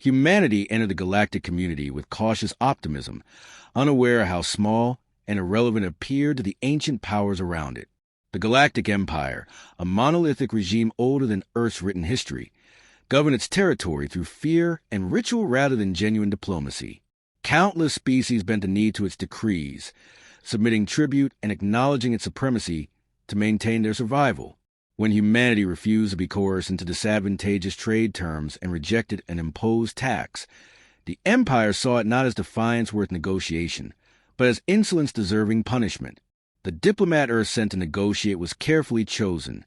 Humanity entered the galactic community with cautious optimism, unaware how small and irrelevant it appeared to the ancient powers around it. The Galactic Empire, a monolithic regime older than Earth's written history, governed its territory through fear and ritual rather than genuine diplomacy. Countless species bent the knee to its decrees, submitting tribute and acknowledging its supremacy to maintain their survival. When humanity refused to be coerced into disadvantageous trade terms and rejected an imposed tax, the Empire saw it not as defiance worth negotiation, but as insolence deserving punishment. The diplomat Earth sent to negotiate was carefully chosen,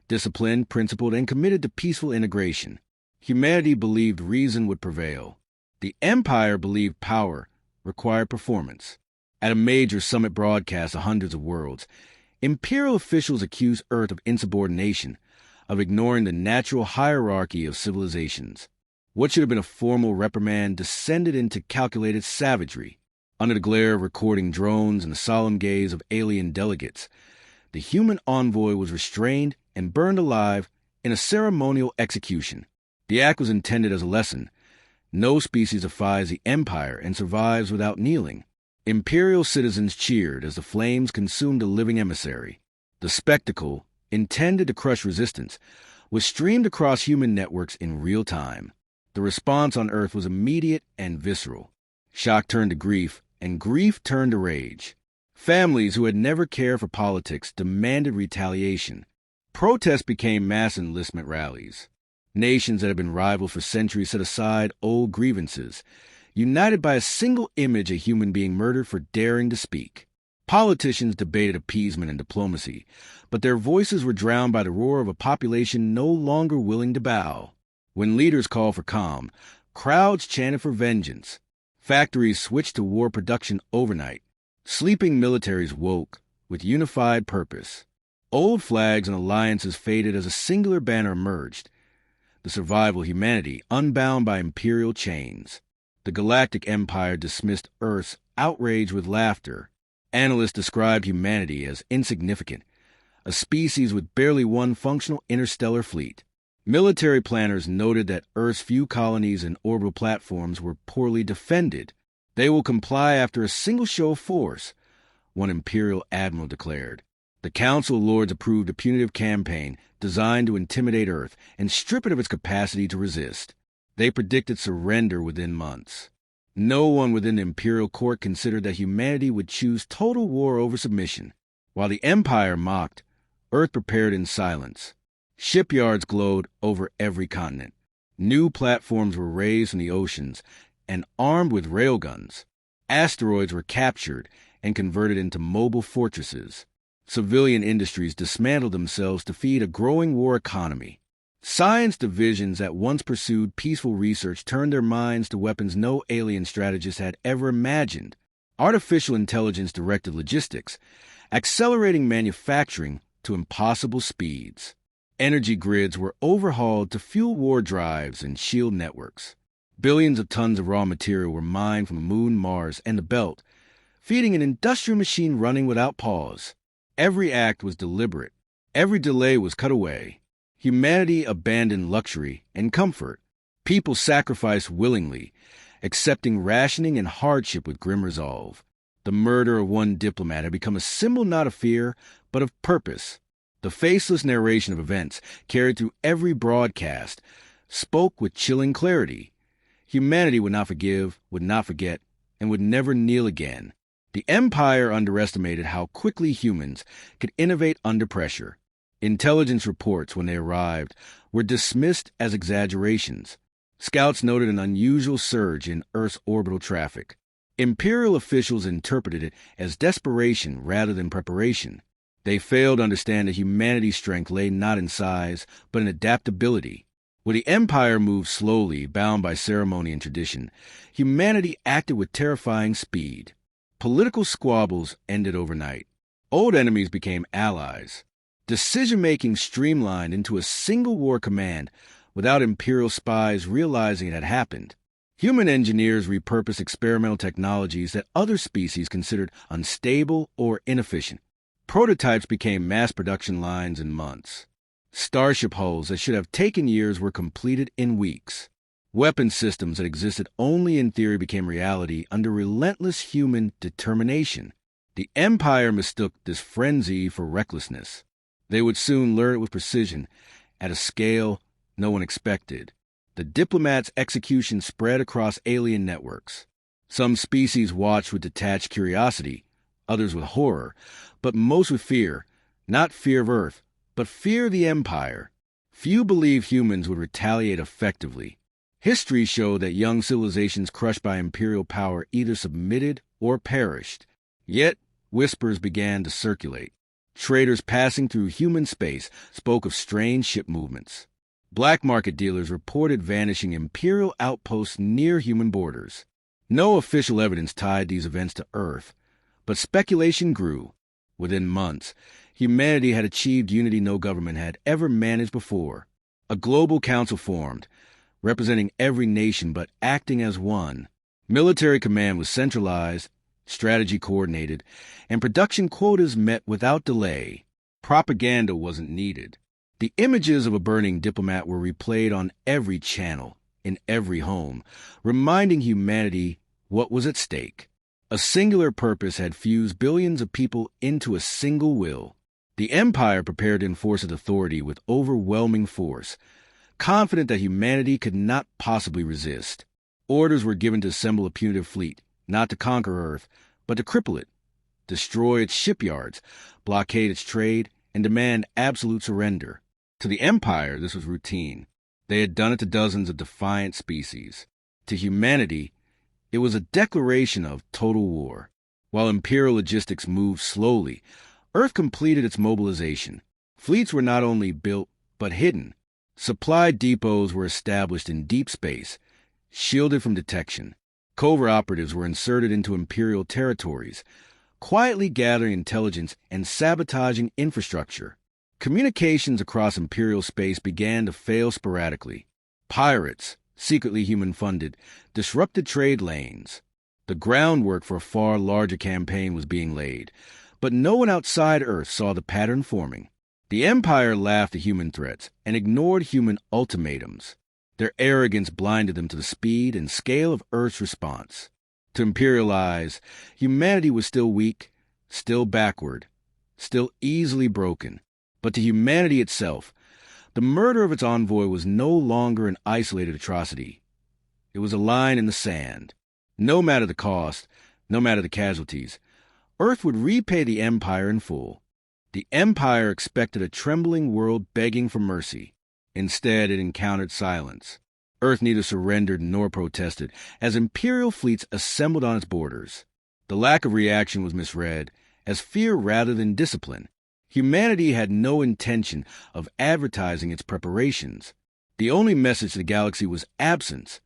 disciplined, principled, and committed to peaceful integration. Humanity believed reason would prevail. The Empire believed power required performance. At a major summit broadcast of hundreds of worlds, imperial officials accused Earth of insubordination, of ignoring the natural hierarchy of civilizations. What should have been a formal reprimand descended into calculated savagery. Under the glare of recording drones and the solemn gaze of alien delegates, the human envoy was restrained and burned alive in a ceremonial execution. The act was intended as a lesson. No species defies the Empire and survives without kneeling. Imperial citizens cheered as the flames consumed a living emissary. The spectacle, intended to crush resistance, was streamed across human networks in real time. The response on Earth was immediate and visceral. Shock turned to grief, and grief turned to rage. Families who had never cared for politics demanded retaliation. Protests became mass enlistment rallies. Nations that had been rivaled for centuries set aside old grievances, united by a single image of a human being murdered for daring to speak. Politicians debated appeasement and diplomacy, but their voices were drowned by the roar of a population no longer willing to bow. When leaders called for calm, crowds chanted for vengeance. Factories switched to war production overnight. Sleeping militaries woke with unified purpose. Old flags and alliances faded as a singular banner emerged. The survival of humanity, unbound by imperial chains. The Galactic Empire dismissed Earth's outrage with laughter. Analysts described humanity as insignificant, a species with barely one functional interstellar fleet. Military planners noted that Earth's few colonies and orbital platforms were poorly defended. They will comply after a single show of force, one imperial admiral declared. The Council of Lords approved a punitive campaign designed to intimidate Earth and strip it of its capacity to resist. They predicted surrender within months. No one within the imperial court considered that humanity would choose total war over submission. While the Empire mocked, Earth prepared in silence. Shipyards glowed over every continent. New platforms were raised from the oceans and armed with railguns. Asteroids were captured and converted into mobile fortresses. Civilian industries dismantled themselves to feed a growing war economy. Science divisions that once pursued peaceful research turned their minds to weapons no alien strategist had ever imagined. Artificial intelligence directed logistics, accelerating manufacturing to impossible speeds. Energy grids were overhauled to fuel war drives and shield networks. Billions of tons of raw material were mined from the Moon, Mars, and the Belt, feeding an industrial machine running without pause. Every act was deliberate. Every delay was cut away. Humanity abandoned luxury and comfort. People sacrificed willingly, accepting rationing and hardship with grim resolve. The murder of one diplomat had become a symbol not of fear, but of purpose. The faceless narration of events, carried through every broadcast, spoke with chilling clarity. Humanity would not forgive, would not forget, and would never kneel again. The Empire underestimated how quickly humans could innovate under pressure. Intelligence reports, when they arrived, were dismissed as exaggerations. Scouts noted an unusual surge in Earth's orbital traffic. Imperial officials interpreted it as desperation rather than preparation. They failed to understand that humanity's strength lay not in size, but in adaptability. Where the Empire moved slowly, bound by ceremony and tradition, humanity acted with terrifying speed. Political squabbles ended overnight. Old enemies became allies. Decision-making streamlined into a single war command without imperial spies realizing it had happened. Human engineers repurposed experimental technologies that other species considered unstable or inefficient. Prototypes became mass production lines in months. Starship hulls that should have taken years were completed in weeks. Weapon systems that existed only in theory became reality under relentless human determination. The Empire mistook this frenzy for recklessness. They would soon learn it with precision, at a scale no one expected. The Diplomat's execution spread across alien networks. Some species watched with detached curiosity, others with horror, but most with fear. Not fear of Earth, but fear of the Empire. Few believed humans would retaliate effectively. History showed that young civilizations crushed by imperial power either submitted or perished. Yet, whispers began to circulate. Traders passing through human space spoke of strange ship movements. Black market dealers reported vanishing imperial outposts near human borders. No official evidence tied these events to Earth, but speculation grew. Within months, humanity had achieved unity no government had ever managed before. A global council formed, representing every nation but acting as one. Military command was centralized, strategy coordinated, and production quotas met without delay. Propaganda wasn't needed. The images of a burning diplomat were replayed on every channel, in every home, reminding humanity what was at stake. A singular purpose had fused billions of people into a single will. The Empire prepared to enforce its authority with overwhelming force, confident that humanity could not possibly resist. Orders were given to assemble a punitive fleet, not to conquer Earth, but to cripple it, destroy its shipyards, blockade its trade, and demand absolute surrender. To the Empire, this was routine. They had done it to dozens of defiant species. To humanity, it was a declaration of total war. While imperial logistics moved slowly, Earth completed its mobilization. Fleets were not only built, but hidden. Supply depots were established in deep space, shielded from detection. Covert operatives were inserted into imperial territories, quietly gathering intelligence and sabotaging infrastructure. Communications across imperial space began to fail sporadically. Pirates, secretly human-funded, disrupted trade lanes. The groundwork for a far larger campaign was being laid, but no one outside Earth saw the pattern forming. The Empire laughed at human threats and ignored human ultimatums. Their arrogance blinded them to the speed and scale of Earth's response. To imperial eyes, humanity was still weak, still backward, still easily broken. But to humanity itself, the murder of its envoy was no longer an isolated atrocity. It was a line in the sand. No matter the cost, no matter the casualties, Earth would repay the Empire in full. The Empire expected a trembling world begging for mercy. Instead, it encountered silence. Earth neither surrendered nor protested, as imperial fleets assembled on its borders. The lack of reaction was misread as fear rather than discipline. Humanity had no intention of advertising its preparations. The only message to the galaxy was absence.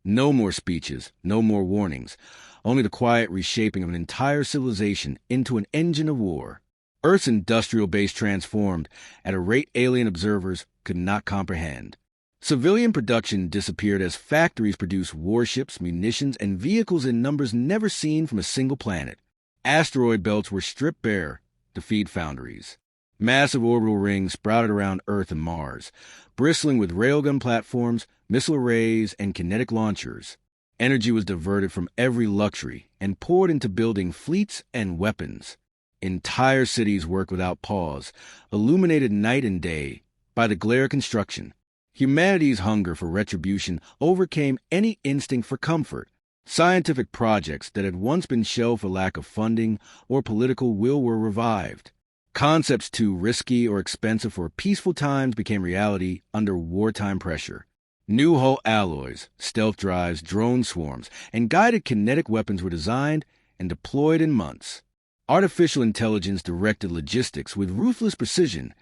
No more speeches, no more warnings, only the quiet reshaping of an entire civilization into an engine of war. Earth's industrial base transformed at a rate alien observers could not comprehend. Civilian production disappeared as factories produced warships, munitions, and vehicles in numbers never seen from a single planet. Asteroid belts were stripped bare to feed foundries. Massive orbital rings sprouted around Earth and Mars, bristling with railgun platforms, missile arrays, and kinetic launchers. Energy was diverted from every luxury and poured into building fleets and weapons. Entire cities worked without pause, illuminated night and day by the glare of construction. Humanity's hunger for retribution overcame any instinct for comfort. Scientific projects that had once been shelved for lack of funding or political will were revived. Concepts too risky or expensive for peaceful times became reality under wartime pressure. New hull alloys, stealth drives, drone swarms, and guided kinetic weapons were designed and deployed in months. Artificial intelligence directed logistics with ruthless precision,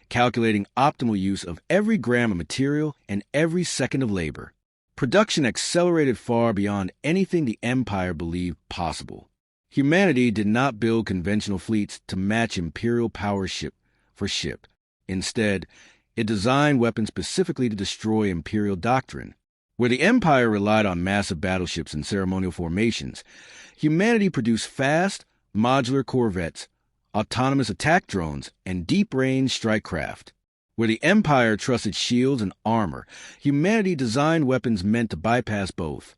calculating optimal use of every gram of material and every second of labor. Production accelerated far beyond anything the Empire believed possible. Humanity did not build conventional fleets to match imperial power ship for ship. Instead, it designed weapons specifically to destroy imperial doctrine. Where the Empire relied on massive battleships and ceremonial formations, humanity produced fast, modular corvettes, autonomous attack drones, and deep-range strike craft. Where the Empire trusted shields and armor, humanity designed weapons meant to bypass both.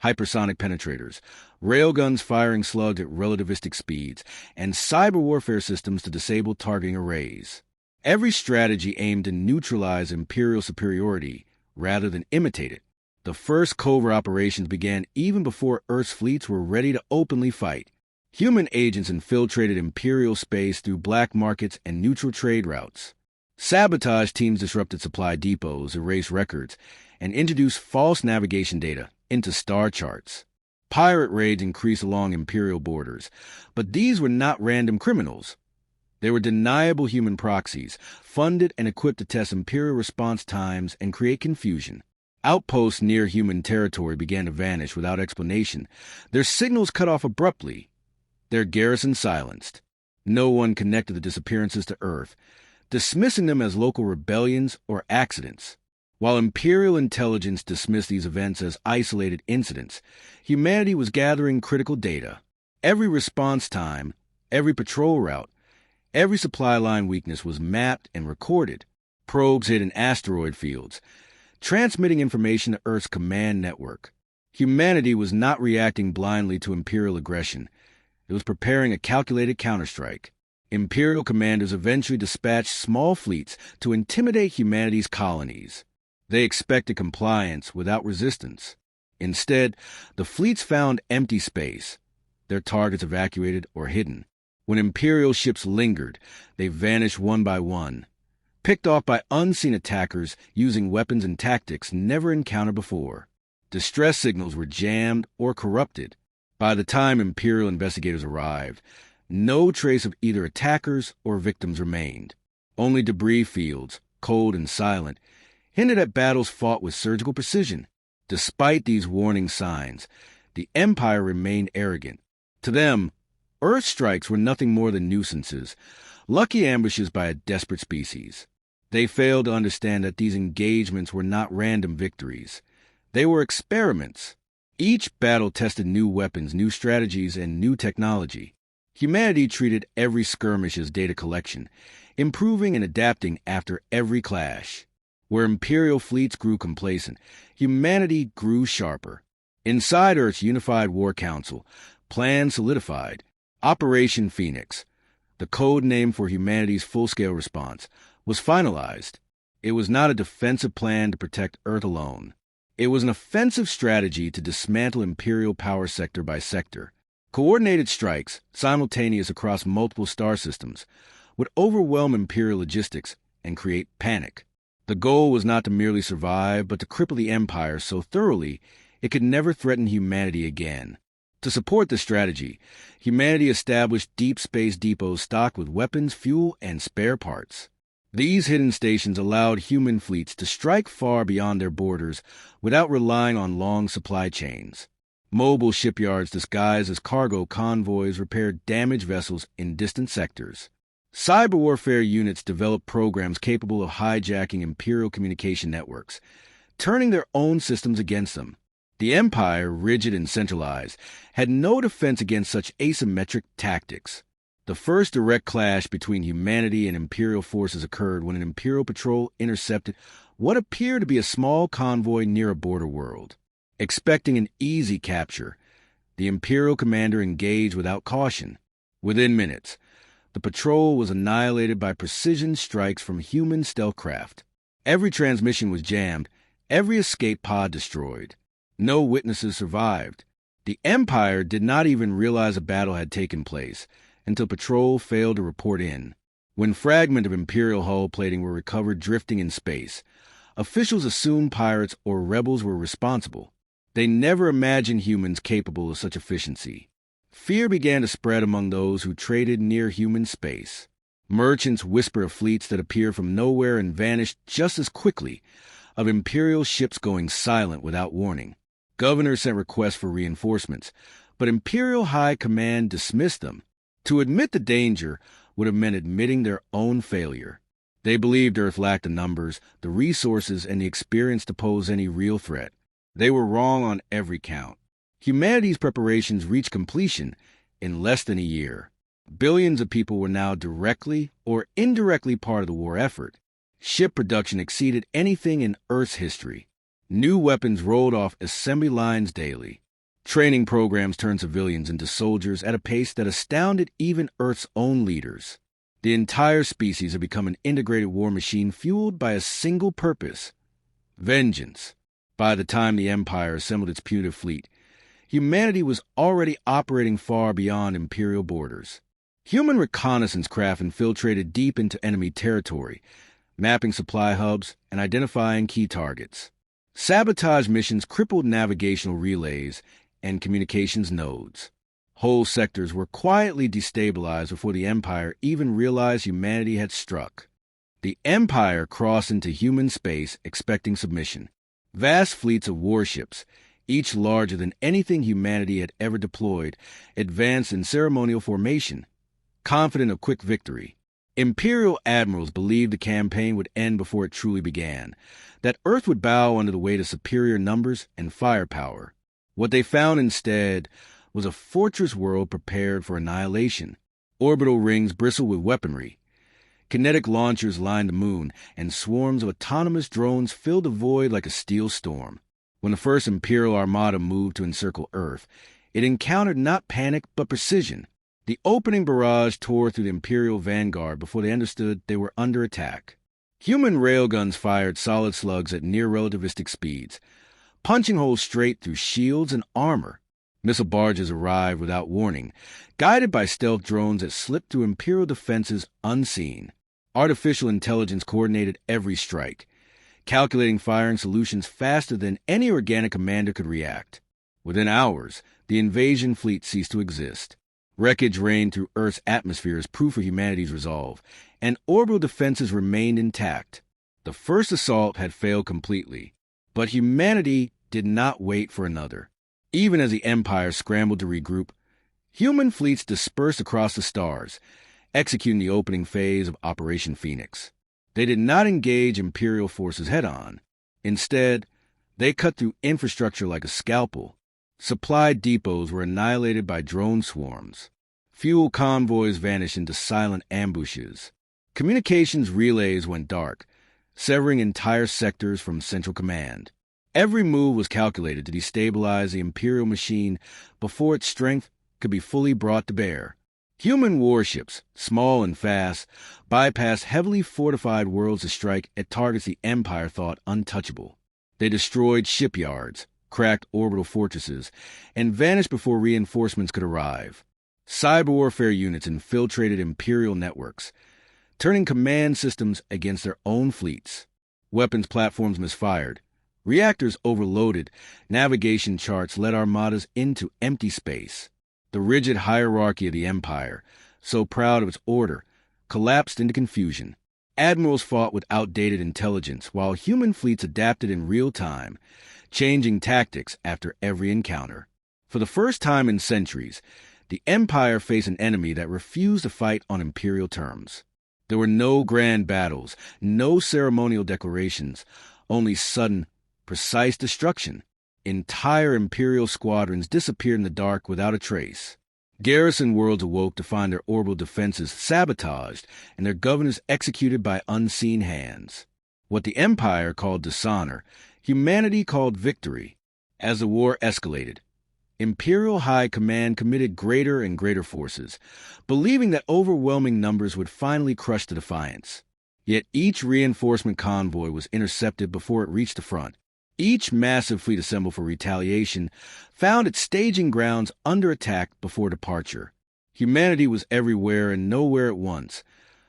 Hypersonic penetrators, railguns firing slugs at relativistic speeds, and cyber warfare systems to disable targeting arrays. Every strategy aimed to neutralize Imperial superiority rather than imitate it. The first covert operations began even before Earth's fleets were ready to openly fight. Human agents infiltrated Imperial space through black markets and neutral trade routes. Sabotage teams disrupted supply depots, erased records, and introduced false navigation data into star charts. Pirate raids increased along Imperial borders, but these were not random criminals. They were deniable human proxies, funded and equipped to test Imperial response times and create confusion. Outposts near human territory began to vanish without explanation, their signals cut off abruptly, their garrison silenced. No one connected the disappearances to Earth, dismissing them as local rebellions or accidents. While Imperial intelligence dismissed these events as isolated incidents, humanity was gathering critical data. Every response time, every patrol route, every supply line weakness was mapped and recorded. Probes hid in asteroid fields, transmitting information to Earth's command network. Humanity was not reacting blindly to Imperial aggression. It was preparing a calculated counterstrike. Imperial commanders eventually dispatched small fleets to intimidate humanity's colonies. They expected compliance without resistance. Instead, the fleets found empty space, their targets evacuated or hidden. When Imperial ships lingered, they vanished one by one, picked off by unseen attackers using weapons and tactics never encountered before. Distress signals were jammed or corrupted. By the time Imperial investigators arrived, no trace of either attackers or victims remained. Only debris fields, cold and silent, hinted at battles fought with surgical precision. Despite these warning signs, the Empire remained arrogant. To them, Earth strikes were nothing more than nuisances, lucky ambushes by a desperate species. They failed to understand that these engagements were not random victories. They were experiments. Each battle tested new weapons, new strategies, and new technology. Humanity treated every skirmish as data collection, improving and adapting after every clash. Where Imperial fleets grew complacent, humanity grew sharper. Inside Earth's unified war council, plans solidified. Operation Phoenix, the code name for humanity's full-scale response, was finalized. It was not a defensive plan to protect Earth alone. It was an offensive strategy to dismantle Imperial power sector by sector. Coordinated strikes, simultaneous across multiple star systems, would overwhelm Imperial logistics and create panic. The goal was not to merely survive, but to cripple the Empire so thoroughly it could never threaten humanity again. To support this strategy, humanity established deep space depots stocked with weapons, fuel, and spare parts. These hidden stations allowed human fleets to strike far beyond their borders without relying on long supply chains. Mobile shipyards disguised as cargo convoys repaired damaged vessels in distant sectors. Cyber warfare units developed programs capable of hijacking Imperial communication networks, turning their own systems against them. The Empire, rigid and centralized, had no defense against such asymmetric tactics. The first direct clash between humanity and Imperial forces occurred when an Imperial patrol intercepted what appeared to be a small convoy near a border world. Expecting an easy capture, the Imperial commander engaged without caution. Within minutes, the patrol was annihilated by precision strikes from human stealth craft. Every transmission was jammed, every escape pod destroyed. No witnesses survived. The Empire did not even realize a battle had taken place until patrol failed to report in. When fragments of Imperial hull plating were recovered drifting in space, officials assumed pirates or rebels were responsible. They never imagined humans capable of such efficiency. Fear began to spread among those who traded near human space. Merchants whispered of fleets that appeared from nowhere and vanished just as quickly, of Imperial ships going silent without warning. Governors sent requests for reinforcements, but Imperial High Command dismissed them. To admit the danger would have meant admitting their own failure. They believed Earth lacked the numbers, the resources, and the experience to pose any real threat. They were wrong on every count. Humanity's preparations reached completion in less than a year. Billions of people were now directly or indirectly part of the war effort. Ship production exceeded anything in Earth's history. New weapons rolled off assembly lines daily. Training programs turned civilians into soldiers at a pace that astounded even Earth's own leaders. The entire species had become an integrated war machine fueled by a single purpose: vengeance. By the time the Empire assembled its punitive fleet, humanity was already operating far beyond imperial borders. Human reconnaissance craft infiltrated deep into enemy territory, mapping supply hubs and identifying key targets. Sabotage missions crippled navigational relays and communications nodes. Whole sectors were quietly destabilized before the Empire even realized humanity had struck. The Empire crossed into human space expecting submission. Vast fleets of warships, each larger than anything humanity had ever deployed, advanced in ceremonial formation, confident of quick victory. Imperial admirals believed the campaign would end before it truly began, that Earth would bow under the weight of superior numbers and firepower. What they found instead was a fortress world prepared for annihilation. Orbital rings bristled with weaponry. Kinetic launchers lined the moon, and swarms of autonomous drones filled the void like a steel storm. When the first Imperial Armada moved to encircle Earth, it encountered not panic but precision. The opening barrage tore through the Imperial vanguard before they understood they were under attack. Human railguns fired solid slugs at near-relativistic speeds, punching holes straight through shields and armor. Missile barges arrived without warning, guided by stealth drones that slipped through Imperial defenses unseen. Artificial intelligence coordinated every strike, calculating firing solutions faster than any organic commander could react. Within hours, the invasion fleet ceased to exist. Wreckage rained through Earth's atmosphere as proof of humanity's resolve, and orbital defenses remained intact. The first assault had failed completely, but humanity did not wait for another. Even as the Empire scrambled to regroup, human fleets dispersed across the stars, executing the opening phase of Operation Phoenix. They did not engage Imperial forces head-on. Instead, they cut through infrastructure like a scalpel. Supply depots were annihilated by drone swarms. Fuel convoys vanished into silent ambushes. Communications relays went dark, severing entire sectors from central command. Every move was calculated to destabilize the Imperial machine before its strength could be fully brought to bear. Human warships, small and fast, bypassed heavily fortified worlds to strike at targets the Empire thought untouchable. They destroyed shipyards, cracked orbital fortresses, and vanished before reinforcements could arrive. Cyber warfare units infiltrated Imperial networks, turning command systems against their own fleets. Weapons platforms misfired. Reactors overloaded. Navigation charts led armadas into empty space. The rigid hierarchy of the Empire, so proud of its order, collapsed into confusion. Admirals fought with outdated intelligence, while human fleets adapted in real time, changing tactics after every encounter. For the first time in centuries, the Empire faced an enemy that refused to fight on Imperial terms. There were no grand battles, no ceremonial declarations, only sudden, precise destruction. Entire Imperial squadrons disappeared in the dark without a trace. Garrison worlds awoke to find their orbital defenses sabotaged and their governors executed by unseen hands. What the Empire called dishonor, humanity called victory. As the war escalated, Imperial High Command committed greater and greater forces, believing that overwhelming numbers would finally crush the defiance. Yet each reinforcement convoy was intercepted before it reached the front. Each massive fleet assembled for retaliation found its staging grounds under attack before departure. Humanity was everywhere and nowhere at once,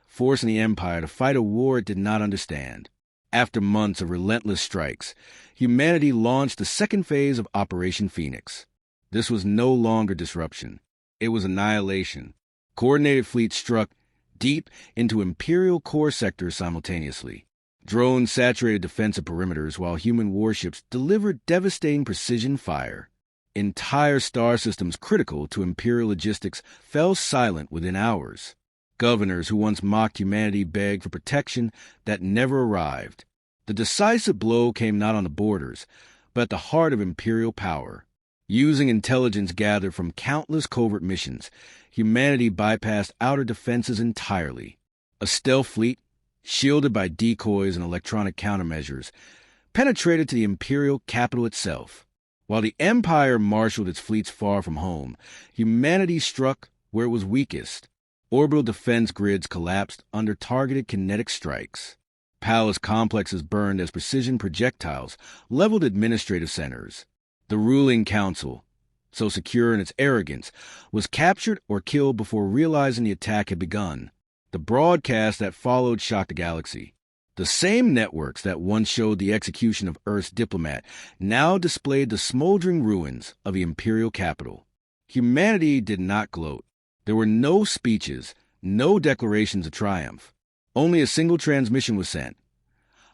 forcing the Empire to fight a war it did not understand. After months of relentless strikes, humanity launched the second phase of Operation Phoenix. This was no longer disruption. It was annihilation. Coordinated fleets struck deep into Imperial core sectors simultaneously. Drones saturated defensive perimeters while human warships delivered devastating precision fire. Entire star systems critical to Imperial logistics fell silent within hours. Governors who once mocked humanity begged for protection that never arrived. The decisive blow came not on the borders, but at the heart of Imperial power. Using intelligence gathered from countless covert missions, humanity bypassed outer defenses entirely. A stealth fleet, shielded by decoys and electronic countermeasures, penetrated to the imperial capital itself. While the Empire marshaled its fleets far from home, humanity struck where it was weakest. Orbital defense grids collapsed under targeted kinetic strikes. Palace complexes burned as precision projectiles leveled administrative centers. The ruling council, so secure in its arrogance, was captured or killed before realizing the attack had begun. The broadcast that followed shocked the galaxy. The same networks that once showed the execution of Earth's diplomat now displayed the smoldering ruins of the imperial capital. Humanity did not gloat. There were no speeches, no declarations of triumph. Only a single transmission was sent: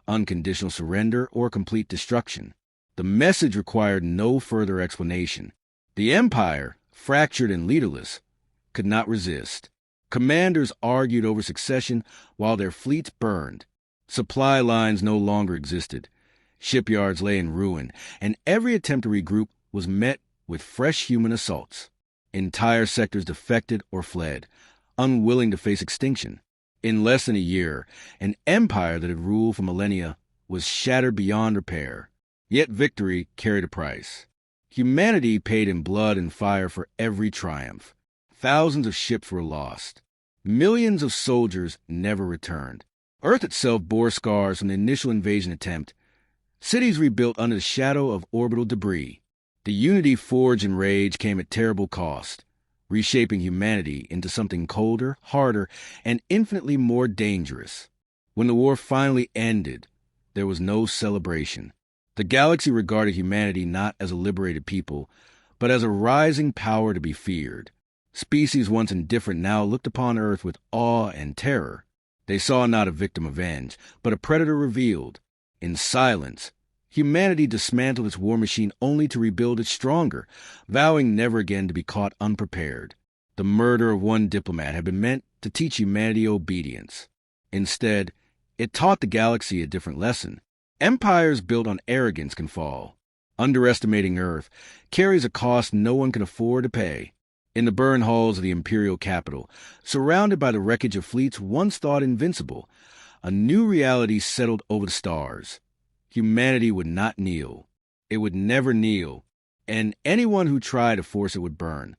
unconditional surrender or complete destruction. The message required no further explanation. The Empire, fractured and leaderless, could not resist. Commanders argued over succession while their fleets burned. Supply lines no longer existed. Shipyards lay in ruin, and every attempt to regroup was met with fresh human assaults. Entire sectors defected or fled, unwilling to face extinction. In less than a year, an empire that had ruled for millennia was shattered beyond repair. Yet victory carried a price. Humanity paid in blood and fire for every triumph. Thousands of ships were lost. Millions of soldiers never returned. Earth itself bore scars from the initial invasion attempt. Cities rebuilt under the shadow of orbital debris. The unity forged in rage came at terrible cost, reshaping humanity into something colder, harder, and infinitely more dangerous. When the war finally ended, there was no celebration. The galaxy regarded humanity not as a liberated people, but as a rising power to be feared. Species once indifferent now looked upon Earth with awe and terror. They saw not a victim avenged, but a predator revealed. In silence, humanity dismantled its war machine only to rebuild it stronger, vowing never again to be caught unprepared. The murder of one diplomat had been meant to teach humanity obedience. Instead, it taught the galaxy a different lesson. Empires built on arrogance can fall. Underestimating Earth carries a cost no one can afford to pay. In the burned halls of the imperial capital, surrounded by the wreckage of fleets once thought invincible, a new reality settled over the stars. Humanity would not kneel. It would never kneel, and anyone who tried to force it would burn.